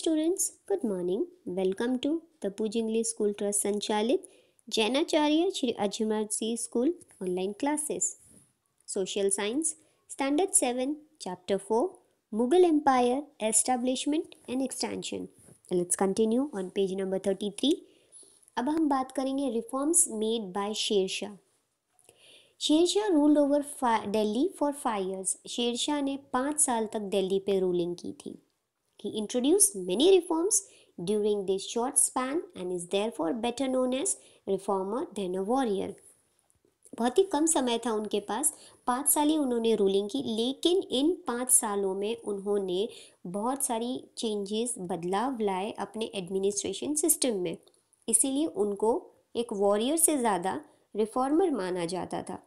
students, good morning. Welcome to the Puj English School Trust Sanchalit Jainacharya Shri Ajmarji School online classes. Social Science, Standard 7, Chapter 4, Mughal Empire, Establishment and Extension. Let's continue on page number 33. अब हम बात करेंगे reforms made by Sher Shah. Sher Shah ruled over Delhi for 5 years. Sher Shah ने 5 साल तक दिल्ली पे ruling की थी. He introduced many reforms during this short span and is therefore better known as reformer than a warrior. बहुत ही कम समय था उनके पास, 5 साल ही उन्होंने रूलिंग की, लेकिन इन 5 सालों में उन्होंने बहुत सारी चेंजेस, बदलाव लाए अपने एडमिनिस्ट्रेशन सिस्टम में. इसीलिए उनको एक वॉरियर से ज़्यादा रिफॉर्मर माना जाता था.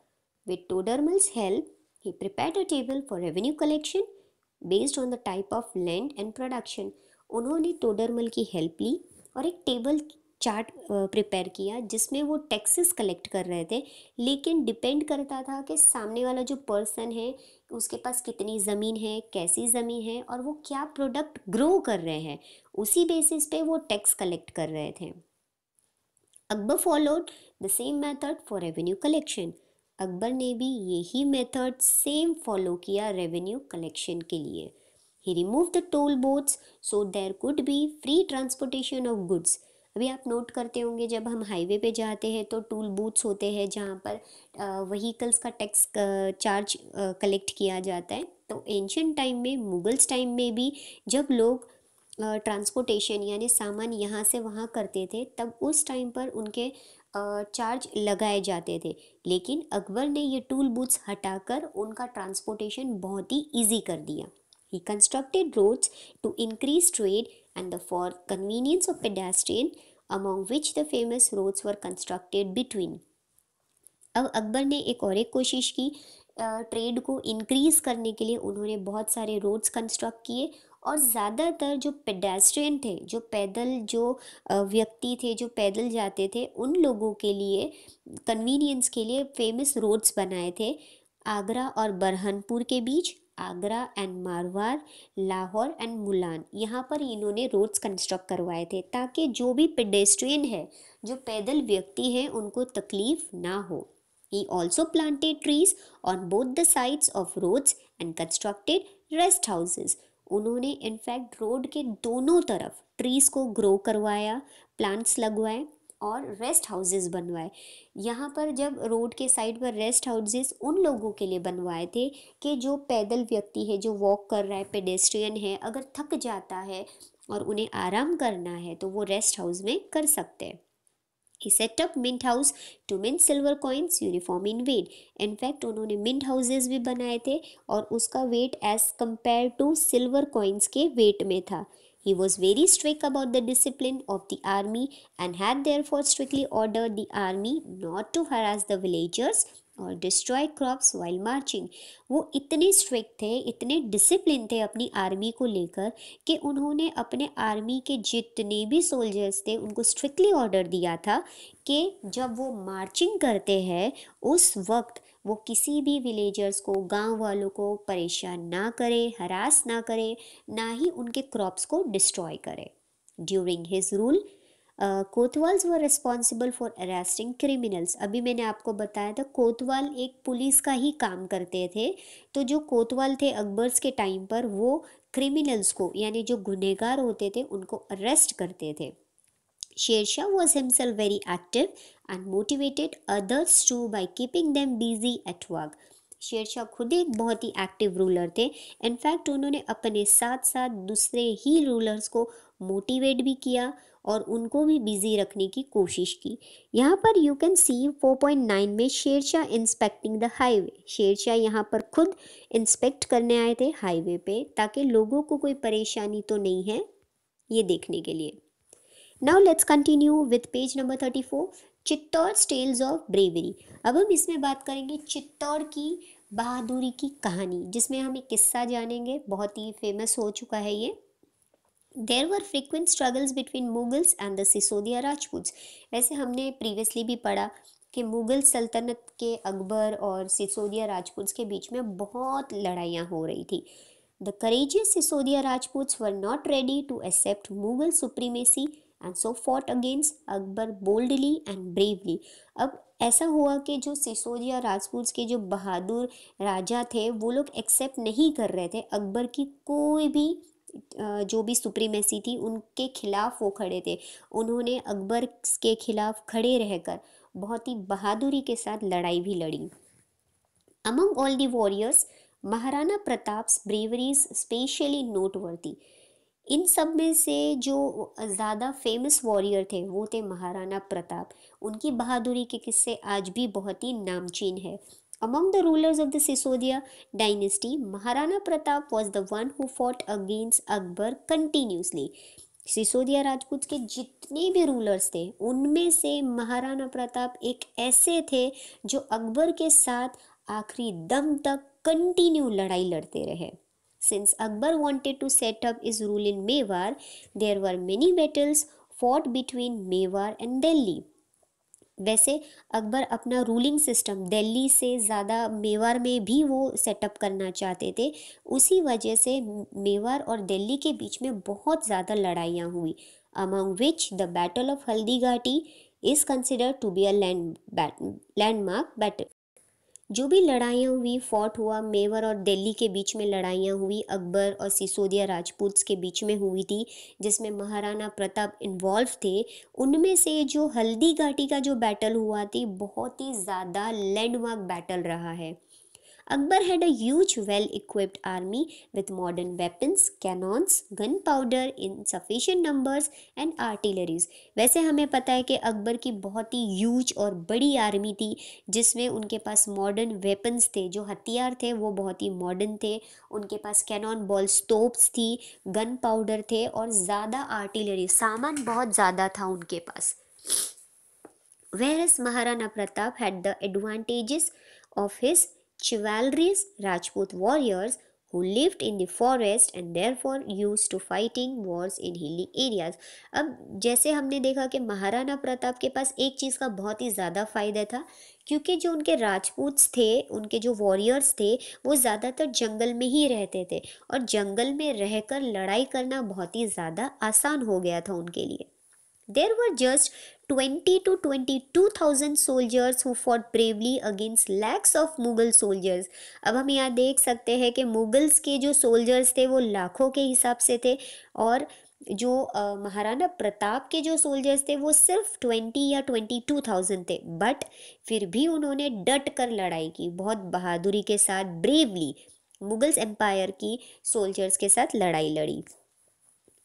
With Todermal's help, he prepared a table for revenue collection based on the type of land and production. उन्होंने टोडरमल की हेल्प ली और एक टेबल चार्ट प्रिपेयर किया जिसमें वो टैक्सेस कलेक्ट कर रहे थे, लेकिन डिपेंड करता था कि सामने वाला जो पर्सन है उसके पास कितनी ज़मीन है, कैसी ज़मीन है और वो क्या प्रोडक्ट ग्रो कर रहे हैं, उसी बेसिस पे वो टैक्स कलेक्ट कर रहे थे. Akbar followed the same method for revenue collection. Akbar ने भी यही मेथड सेम फॉलो किया रेवेन्यू कलेक्शन के लिए. He remove the toll boats so there could be free transportation of goods. अभी आप नोट करते होंगे जब हम हाईवे पे जाते हैं तो टोल बूथ्स होते हैं जहाँ पर व्हीकल्स का टैक्स चार्ज कलेक्ट किया जाता है. तो एंशियंट टाइम में, मुगल्स टाइम में भी जब लोग ट्रांसपोर्टेशन यानी सामान यहाँ से वहाँ करते थे तब उस टाइम पर उनके चार्ज लगाए जाते थे, लेकिन अकबर ने ये टूल बूथ्स हटाकर उनका ट्रांसपोर्टेशन बहुत ही ईजी कर दिया. He constructed roads to increase trade and the for convenience of pedestrian among which the famous roads were constructed between. अब अकबर ने एक कोशिश की, ट्रेड को इंक्रीज़ करने के लिए उन्होंने बहुत सारे रोड्स कंस्ट्रक्ट किए और ज़्यादातर जो पेडेस्ट्रियन थे, जो पैदल जो व्यक्ति थे जो पैदल जाते थे, उन लोगों के लिए कन्वीनियंस के लिए फेमस रोड्स बनाए थे. आगरा और बरहनपुर के बीच, आगरा एंड मारवाड़, लाहौर एंड मुलान, यहाँ पर इन्होंने रोड्स कंस्ट्रक्ट करवाए थे ताकि जो भी पेडेस्ट्रियन है, जो पैदल व्यक्ति हैं, उनको तकलीफ़ ना हो. He also planted trees on both the sides of roads and constructed rest houses. उन्होंने इनफैक्ट रोड के दोनों तरफ ट्रीज़ को ग्रो करवाया, प्लांट्स लगवाए और रेस्ट हाउसेस बनवाए. यहाँ पर जब रोड के साइड पर रेस्ट हाउसेस उन लोगों के लिए बनवाए थे कि जो पैदल व्यक्ति है, जो वॉक कर रहा है, पेडेस्ट्रियन है, अगर थक जाता है और उन्हें आराम करना है तो वो रेस्ट हाउस में कर सकते हैं. He set up mint house to mint silver coins uniform in weight. In fact उन्होंने mint houses भी बनाए थे और उसका weight as compared to silver coins के weight में था. He was very strict about the discipline of the army and had therefore strictly ordered the army not to harass the villagers और destroy crops while marching. वो इतने strict थे, इतने discipline थे अपनी आर्मी को लेकर कि उन्होंने अपने आर्मी के जितने भी सोल्जर्स थे उनको स्ट्रिक्टली ऑर्डर दिया था कि जब वो मार्चिंग करते हैं उस वक्त वो किसी भी विलेजर्स को, गांव वालों को परेशान ना करे, हरास ना करे, ना ही उनके क्रॉप्स को डिस्ट्रॉय करे. During his rule kotwals were responsible for arresting criminals. अभी मैंने आपको बताया था कोतवाल एक पुलिस का ही काम करते थे. तो जो कोतवाल थे अकबर्स के टाइम पर वो क्रिमिनल्स को यानी जो गुनहगार होते थे उनको अरेस्ट करते थे. Sher Shah was himself very active and motivated others to by keeping them busy at work. Sher Shah खुद एक बहुत ही एक्टिव रूलर थे. इनफैक्ट उन्होंने अपने साथ साथ दूसरे ही रूलर्स को मोटिवेट भी किया और उनको भी बिजी रखने की कोशिश की. यहाँ पर यू कैन सी 4.9 में Sher Shah inspecting the highway. Sher Shah यहाँ पर खुद इंस्पेक्ट करने आए थे हाईवे पे ताकि लोगों को कोई परेशानी तो नहीं है ये देखने के लिए. Now let's continue with page number 34, Chittor tales of bravery. अब हम इसमें बात करेंगे चित्तौड़ की बहादुरी की कहानी, जिसमें हम एक किस्सा जानेंगे, बहुत ही फेमस हो चुका है ये. There were frequent struggles between Mughals and the Sisodia Rajputs. वैसे हमने प्रीवियसली भी पढ़ा कि मुग़ल सल्तनत के अकबर और सिसोदिया राजपूत्स के बीच में बहुत लड़ाइयाँ हो रही थी. The courageous Sisodiya Rajputs were not ready to accept Mughal supremacy and so fought against Akbar boldly and bravely. अब ऐसा हुआ कि जो सिसोदिया राजपूत के जो बहादुर राजा थे वो लोग एक्सेप्ट नहीं कर रहे थे अकबर की कोई भी जो भी सुप्रीमेसी थी उनके खिलाफ वो खड़े थे। उन्होंने अकबर के खिलाफ खड़े रहकर बहुत ही बहादुरी के साथ लड़ाई भी लड़ी। Among all the warriors, Maharana Pratap's bravery is specially noteworthy। इन सब में से जो ज़्यादा फेमस वॉरियर थे वो थे महाराणा प्रताप। उनकी बहादुरी के किस्से आज भी बहुत ही नामचीन है। Among the rulers of the Sisodia dynasty, Maharana Pratap was the one who fought against Akbar continuously। Sisodia Rajput के जितने भी रूलर्स थे उनमें से महाराणा प्रताप एक ऐसे थे जो अकबर के साथ आखिरी दम तक कंटिन्यू लड़ाई लड़ते रहे। Since Akbar wanted to set up his rule in Mewar, there were many battles fought between Mewar and Delhi। वैसे अकबर अपना रूलिंग सिस्टम दिल्ली से ज़्यादा मेवाड़ में भी वो सेटअप करना चाहते थे। उसी वजह से मेवाड़ और दिल्ली के बीच में बहुत ज़्यादा लड़ाइयाँ हुई। Among which the battle of Haldi Ghati is considered to be a landmark battle. जो भी लड़ाइयाँ हुई फॉट हुआ मेवाड़ और दिल्ली के बीच में लड़ाइयाँ हुई अकबर और सिसोदिया राजपूत्स के बीच में हुई थी जिसमें महाराणा प्रताप इन्वॉल्व थे। उनमें से जो हल्दी घाटी का जो बैटल हुआ थी बहुत ही ज़्यादा लैंडमार्क बैटल रहा है। Akbar had a huge well-equipped army with modern weapons, cannons, gunpowder in sufficient numbers and artilleries। वैसे हमें पता है कि अकबर की बहुत ही ह्यूज और बड़ी आर्मी थी जिसमें उनके पास मॉडर्न वेपन्स थे, जो हथियार थे वो बहुत ही मॉडर्न थे। उनके पास कैनॉन बॉल्स तोप्स थी, गन पाउडर थे और ज़्यादा आर्टिलरी सामान बहुत ज़्यादा था उनके पास। Whereas Maharana Pratap had the advantages of his chivalrous Rajput warriors who lived in the forest and therefore used to fighting wars in hilly areas। अब जैसे हमने देखा कि महाराणा प्रताप के पास एक चीज़ का बहुत ही ज़्यादा फ़ायदा था क्योंकि जो उनके राजपूत्स थे, उनके जो वॉरियर्स थे वो ज़्यादातर जंगल में ही रहते थे और जंगल में रहकर लड़ाई करना बहुत ही ज़्यादा आसान हो गया था उनके लिए। There were just 20 to 22,000 soldiers who fought bravely against lakhs of Mughal soldiers। अब हम यहाँ देख सकते हैं कि मुगल्स के जो सोल्जर्स थे वो लाखों के हिसाब से थे और जो महाराणा प्रताप के जो सोल्जर्स थे वो सिर्फ 20 या 22,000 थे। बट फिर भी उन्होंने डट कर लड़ाई की, बहुत बहादुरी के साथ ब्रेवली मुगल्स एम्पायर की सोल्जर्स के साथ लड़ाई लड़ी।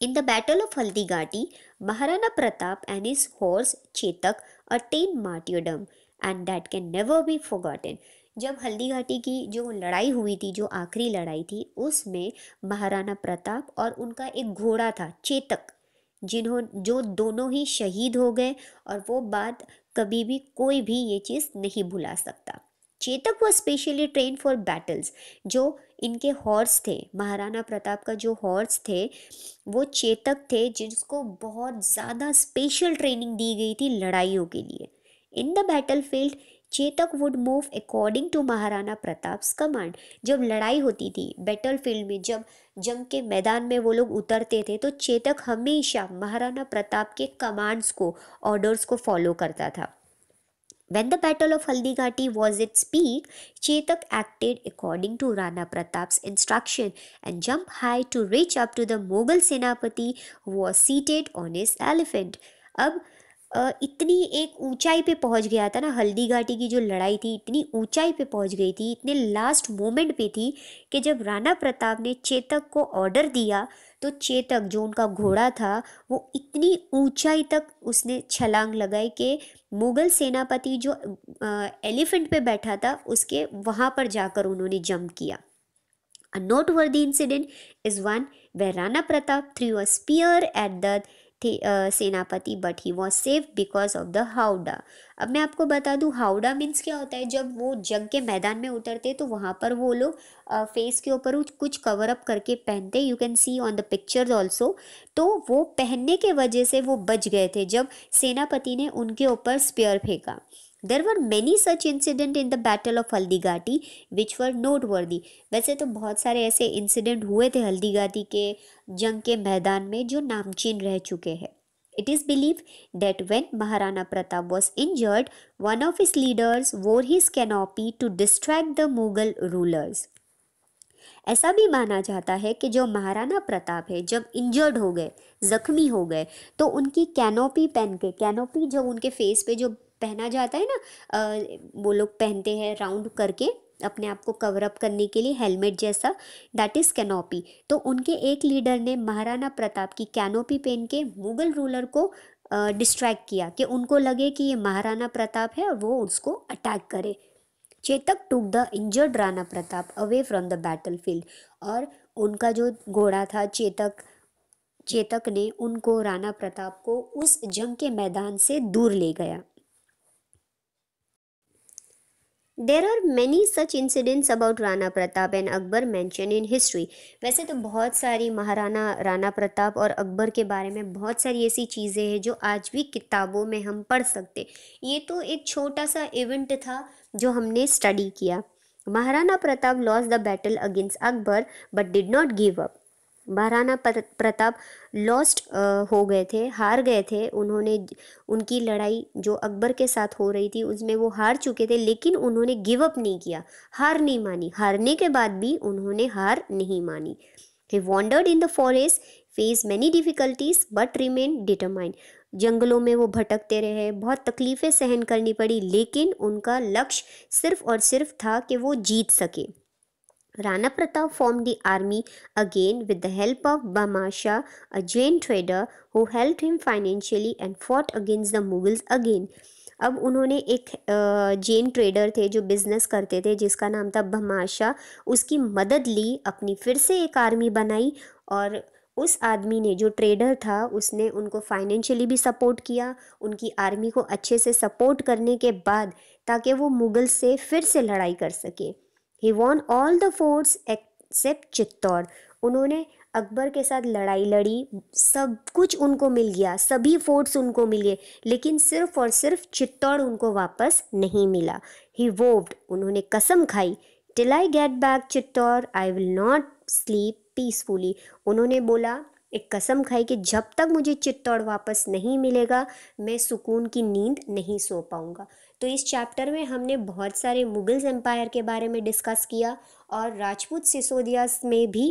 In the Battle of Haldighati, Maharana Pratap and his horse Chetak attained martyrdom and that can never be forgotten। जब हल्दी घाटी की जो लड़ाई हुई थी, जो आखिरी लड़ाई थी, उसमें महाराणा प्रताप और उनका एक घोड़ा था चेतक, जो दोनों ही शहीद हो गए और वो बात कभी भी कोई भी ये चीज़ नहीं भुला सकता। Chetak was specially train for battles. जो इनके हॉर्स थे, महाराणा प्रताप का जो हॉर्स थे वो चेतक थे जिसको बहुत ज़्यादा स्पेशल ट्रेनिंग दी गई थी लड़ाइयों के लिए। In the battlefield Chetak would move according to Maharana Pratap's command. जब लड़ाई होती थी बैटल फील्ड में, जब जंग के मैदान में वो लोग उतरते थे तो चेतक हमेशा महाराणा प्रताप के कमांड्स को, ऑर्डर्स को फॉलो करता था। When the Battle of Haldighati was at its peak, Chetak acted according to Rana Pratap's instruction and jumped high to reach up to the Mughal Senapati who was seated on his elephant। अब इतनी एक ऊंचाई पे पहुंच गया था ना, हल्दी घाटी की जो लड़ाई थी इतनी ऊंचाई पे पहुंच गई थी, इतने लास्ट मोमेंट पे थी कि जब राणा प्रताप ने चेतक को ऑर्डर दिया तो चेतक जो उनका घोड़ा था वो इतनी ऊंचाई तक उसने छलांग लगाई कि मुगल सेनापति जो एलिफेंट पे बैठा था उसके वहाँ पर जाकर उन्होंने जंप किया। A noteworthy incident is one where Rana Pratap threw a spear at the सेनापति but he was safe because of the Howrah. अब मैं आपको बता दूँ हाउडा मीन्स क्या होता है। जब वो जंग के मैदान में उतरते तो वहाँ पर वो लोग फेस के ऊपर कुछ कवर अप करके पहनते, you can see on the pictures also. तो वो पहनने के वजह से वो बच गए थे जब सेनापति ने उनके ऊपर स्पेयर फेंका। There were many such incident in the battle of Haldighati which were noteworthy. वैसे तो बहुत सारे ऐसे इंसिडेंट हुए थे हल्दीघाटी के जंग के मैदान में जो नामचीन रह चुके हैं। It is believed that when Maharana Pratap was injured, one of his leaders wore his canopy to distract the Mughal rulers. ऐसा भी माना जाता है कि जो महाराणा प्रताप है जब इंजर्ड हो गए, जख्मी हो गए, तो उनकी कैनोपी पहन के, कैनोपी जो उनके फेस पे जो पहना जाता है ना, वो लोग पहनते हैं राउंड करके अपने आप को कवर अप करने के लिए, हेलमेट जैसा, दैट इज़ कैनोपी। तो उनके एक लीडर ने महाराणा प्रताप की कैनोपी पहन के मुगल रूलर को डिस्ट्रैक्ट किया कि उनको लगे कि ये महाराणा प्रताप है और वो उसको अटैक करे। Chetak took the injured Rana Pratap away from the battle field, और उनका जो घोड़ा था चेतक ने उनको, राणा प्रताप को, उस जंग के मैदान से दूर ले गया। There are many such incidents about Rana Pratap and Akbar mention in history. वैसे तो बहुत सारी महाराणा राणा प्रताप और अकबर के बारे में बहुत सारी ऐसी चीज़ें हैं जो आज भी किताबों में हम पढ़ सकते। ये तो एक छोटा सा इवेंट था जो हमने स्टडी किया। Maharana Pratap lost the battle against Akbar but did not give up. Maharana Pratap lost हो गए थे, हार गए थे। उन्होंने उनकी लड़ाई जो अकबर के साथ हो रही थी उसमें वो हार चुके थे, लेकिन उन्होंने गिव अप नहीं किया, हार नहीं मानी। हारने के बाद भी उन्होंने हार नहीं मानी। He wandered in the forest, face many difficulties but remain determined. जंगलों में वो भटकते रहे, बहुत तकलीफ़ें सहन करनी पड़ी, लेकिन उनका लक्ष्य सिर्फ और सिर्फ था कि वो जीत सके। Rana Pratap formed the army again with the help of Bahman Shah, a Jain trader who helped him financially and fought against the Mughals again. अब उन्होंने एक जैन ट्रेडर थे जो बिज़नेस करते थे जिसका नाम था बहमान शाह, उसकी मदद ली, अपनी फिर से एक आर्मी बनाई, और उस आदमी ने, जो ट्रेडर था, उसने उनको फाइनेंशियली भी सपोर्ट किया, उनकी आर्मी को अच्छे से सपोर्ट करने के बाद, ताकि वो मुग़ल से फिर से लड़ाई कर सके। He won all the forts except Chittor. उन्होंने अकबर के साथ लड़ाई लड़ी, सब कुछ उनको मिल गया, सभी फोर्ट्स उनको मिल गए, लेकिन सिर्फ और सिर्फ चित्तौड़ उनको वापस नहीं मिला। ही वोव्ड, उन्होंने कसम खाई, till I get back Chittor I will not sleep peacefully. उन्होंने बोला, एक कसम खाई कि जब तक मुझे चित्तौड़ वापस नहीं मिलेगा मैं सुकून की नींद नहीं सो पाऊँगा। तो इस चैप्टर में हमने बहुत सारे मुगल्स एम्पायर के बारे में डिस्कस किया, और राजपूत सिसोदियास में भी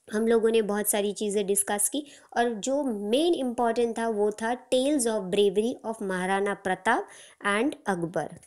हम लोगों ने बहुत सारी चीज़ें डिस्कस की, और जो मेन इम्पॉर्टेंट था वो था tales of bravery of Maharana Pratap and Akbar.